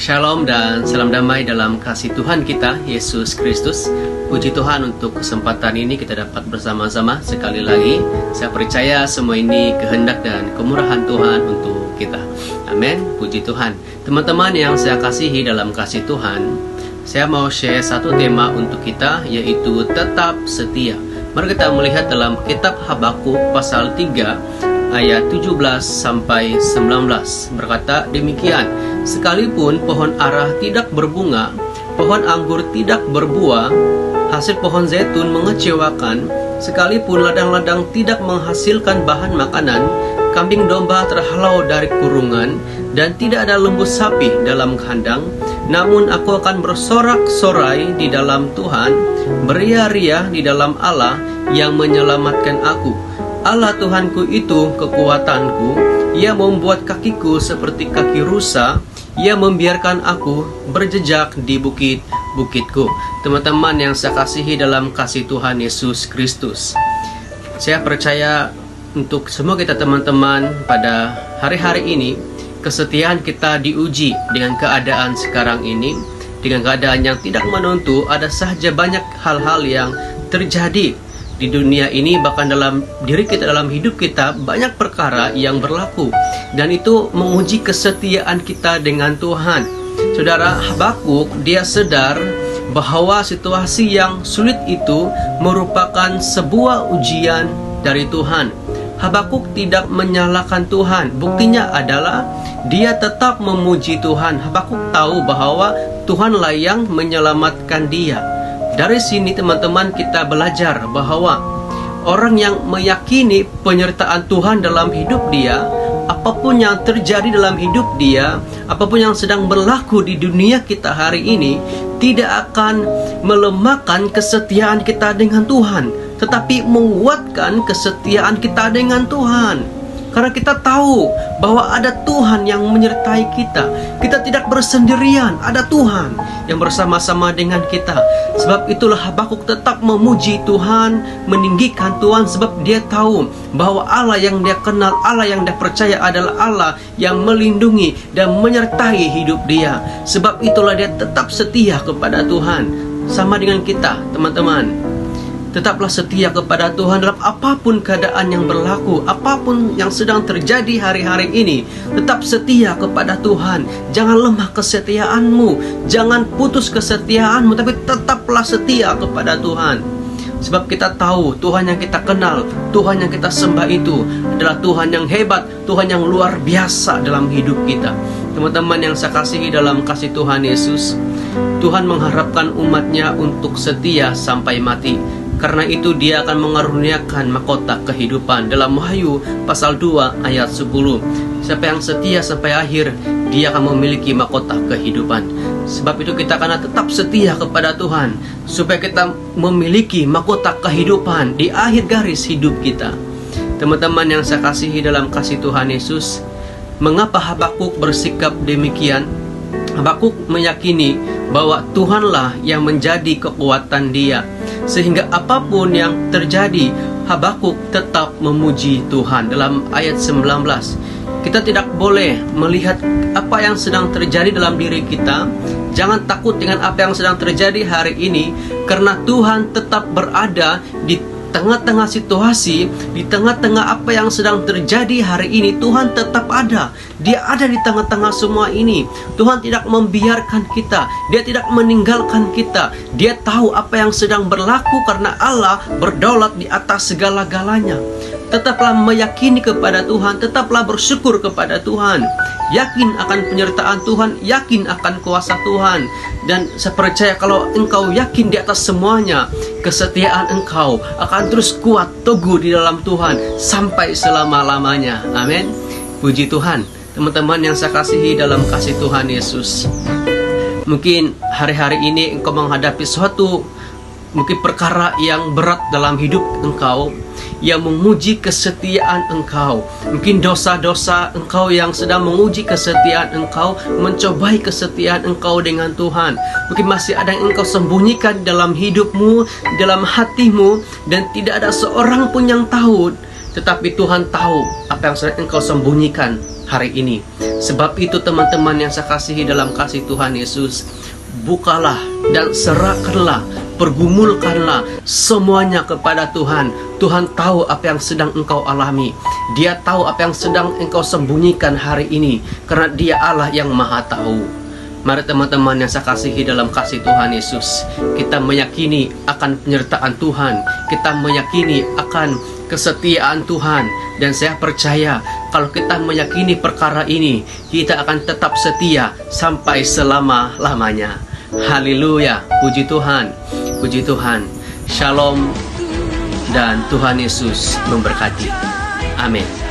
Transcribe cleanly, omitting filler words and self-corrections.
Shalom dan salam damai dalam kasih Tuhan kita, Yesus Kristus. Puji Tuhan untuk kesempatan ini kita dapat bersama-sama sekali lagi. Saya percaya semua ini kehendak dan kemurahan Tuhan untuk kita. Amin, puji Tuhan. Teman-teman yang saya kasihi dalam kasih Tuhan, saya mau share satu tema untuk kita, yaitu tetap setia. Mari kita melihat dalam kitab Habakuk pasal 3 ayat 17 sampai 19. Berkata demikian, sekalipun pohon ara tidak berbunga, pohon anggur tidak berbuah, hasil pohon zaitun mengecewakan, sekalipun ladang-ladang tidak menghasilkan bahan makanan, kambing domba terhalau dari kurungan, dan tidak ada lembu sapi dalam kandang, namun aku akan bersorak-sorai di dalam Tuhan, beria-ria di dalam Allah yang menyelamatkan aku. Allah Tuhanku itu kekuatanku. Ia membuat kakiku seperti kaki rusa. Ia membiarkan aku berjejak di bukit-bukitku. Teman-teman yang saya kasihi dalam kasih Tuhan Yesus Kristus, saya percaya untuk semua kita teman-teman pada hari-hari ini, kesetiaan kita diuji dengan keadaan sekarang ini, dengan keadaan yang tidak menentu. Ada saja banyak hal-hal yang terjadi di dunia ini, bahkan dalam diri kita, dalam hidup kita, banyak perkara yang berlaku, dan itu menguji kesetiaan kita dengan Tuhan. Saudara, Habakuk dia sadar bahwa situasi yang sulit itu merupakan sebuah ujian dari Tuhan. Habakuk tidak menyalahkan Tuhan. Buktinya adalah dia tetap memuji Tuhan. Habakuk tahu bahwa Tuhanlah yang menyelamatkan dia. Dari sini teman-teman kita belajar bahwa orang yang meyakini penyertaan Tuhan dalam hidup dia, apapun yang terjadi dalam hidup dia, apapun yang sedang berlaku di dunia kita hari ini, tidak akan melemahkan kesetiaan kita dengan Tuhan, tetapi menguatkan kesetiaan kita dengan Tuhan. Karena kita tahu bahwa ada Tuhan yang menyertai kita. Kita tidak bersendirian, ada Tuhan yang bersama-sama dengan kita. Sebab itulah Habakuk tetap memuji Tuhan, meninggikan Tuhan, sebab dia tahu bahwa Allah yang dia kenal, Allah yang dia percaya adalah Allah yang melindungi dan menyertai hidup dia. Sebab itulah dia tetap setia kepada Tuhan. Sama dengan kita, teman-teman. Tetaplah setia kepada Tuhan dalam apapun keadaan yang berlaku, apapun yang sedang terjadi hari-hari ini. Tetap setia kepada Tuhan. Jangan lemah kesetiaanmu, jangan putus kesetiaanmu, tapi tetaplah setia kepada Tuhan. Sebab kita tahu Tuhan yang kita kenal, Tuhan yang kita sembah itu adalah Tuhan yang hebat, Tuhan yang luar biasa dalam hidup kita. Teman-teman yang saya kasihi dalam kasih Tuhan Yesus, Tuhan mengharapkan umatnya untuk setia sampai mati. Karena itu dia akan mengaruniakan mahkota kehidupan. Dalam Wahyu pasal 2 ayat 10, siapa yang setia sampai akhir, dia akan memiliki mahkota kehidupan. Sebab itu kita akan tetap setia kepada Tuhan, supaya kita memiliki mahkota kehidupan di akhir garis hidup kita. Teman-teman yang saya kasihi dalam kasih Tuhan Yesus, mengapa Habakuk bersikap demikian? Habakuk meyakini bahwa Tuhanlah yang menjadi kekuatan dia. Sehingga apapun yang terjadi, Habakuk tetap memuji Tuhan. Dalam ayat 19, kita tidak boleh melihat apa yang sedang terjadi dalam diri kita. Jangan takut dengan apa yang sedang terjadi hari ini, karena Tuhan tetap berada di tengah-tengah situasi, di tengah-tengah apa yang sedang terjadi hari ini. Tuhan tetap ada. Dia ada di tengah-tengah semua ini. Tuhan tidak membiarkan kita, dia tidak meninggalkan kita. Dia tahu apa yang sedang berlaku karena Allah berdaulat di atas segala-galanya. Tetaplah meyakini kepada Tuhan, tetaplah bersyukur kepada Tuhan. Yakin akan penyertaan Tuhan, yakin akan kuasa Tuhan. Dan saya percaya kalau engkau yakin di atas semuanya, kesetiaan engkau akan terus kuat, teguh di dalam Tuhan sampai selama-lamanya. Amin. Puji Tuhan. Teman-teman yang saya kasihi dalam kasih Tuhan Yesus, mungkin hari-hari ini engkau menghadapi suatu mungkin perkara yang berat dalam hidup engkau, yang menguji kesetiaan engkau. Mungkin dosa-dosa engkau yang sedang menguji kesetiaan engkau, mencobai kesetiaan engkau dengan Tuhan. Mungkin masih ada yang engkau sembunyikan dalam hidupmu, dalam hatimu, dan tidak ada seorang pun yang tahu. Tetapi Tuhan tahu apa yang sedang engkau sembunyikan hari ini. Sebab itu teman-teman yang saya kasihi dalam kasih Tuhan Yesus, bukalah dan serahkanlah, pergumulkanlah semuanya kepada Tuhan. Tuhan tahu apa yang sedang engkau alami. Dia tahu apa yang sedang engkau sembunyikan hari ini, karena Dia Allah yang Maha Tahu. Mari teman-teman yang saya kasihi dalam kasih Tuhan Yesus, kita meyakini akan penyertaan Tuhan, kita meyakini akan kesetiaan Tuhan, dan saya percaya kalau kita meyakini perkara ini, kita akan tetap setia sampai selama-lamanya. Haleluya, puji Tuhan, puji Tuhan. Shalom, dan Tuhan Yesus memberkati. Amin.